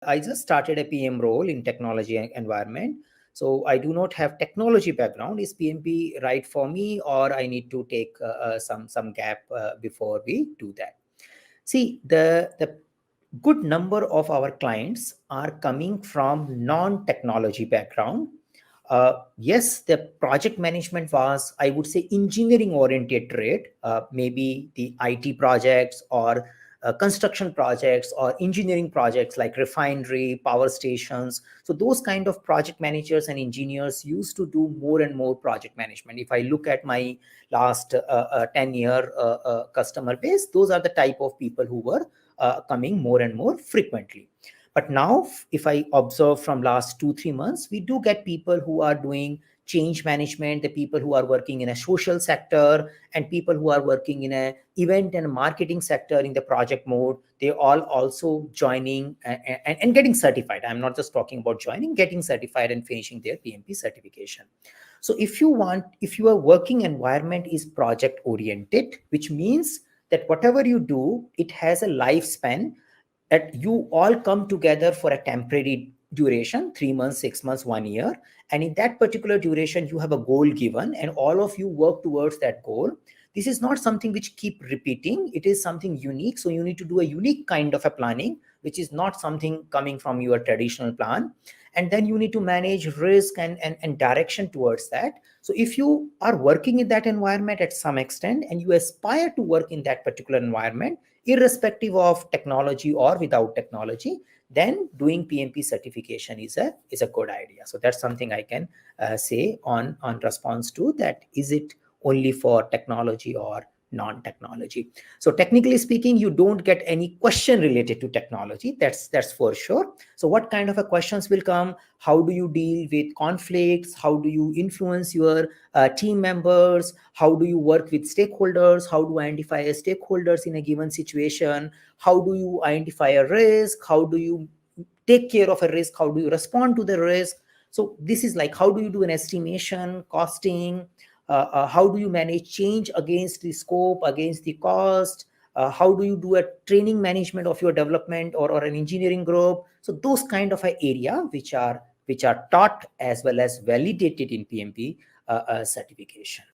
I just started a PM role in technology environment. So I do not have technology background. Is PMP right for me, or I need to take some gap before we do that? See, the good number of our clients are coming from non-technology background. Yes, the project management was, I would say, engineering oriented trade, maybe the IT projects or construction projects or engineering projects like refinery, power stations. So those kind of project managers and engineers used to do more and more project management. If I look at my last 10-year customer base, those are the type of people who were coming more and more frequently. But now, if I observe from last 2-3 months, we do get people who are doing change management, the people who are working in a social sector, and people who are working in a event and marketing sector in the project mode. They all also joining and getting certified. I'm not just talking about joining, getting certified and finishing their PMP certification. So if your working environment is project oriented, which means that whatever you do, it has a lifespan, that you all come together for a temporary duration, 3 months, 6 months, 1 year. And in that particular duration, you have a goal given and all of you work towards that goal. This is not something which keep repeating. It is something unique. So you need to do a unique kind of a planning, which is not something coming from your traditional plan. And then you need to manage risk and direction towards that. So if you are working in that environment at some extent and you aspire to work in that particular environment, irrespective of technology or without technology, then doing PMP certification is a good idea. So that's something I can say on response to that. Is it only for technology or non-technology? So technically speaking, you don't get any question related to technology. That's for sure. So what kind of a questions will come? How do you deal with conflicts? How do you influence your team members? How do you work with stakeholders? How do you identify stakeholders in a given situation? How do you identify a risk? How do you take care of a risk? How do you respond to the risk? So this is like, how do you do an estimation, costing? How do you manage change against the scope, against the cost? How do you do a training management of your development or an engineering group? So those kind of a area which are taught as well as validated in PMP certification.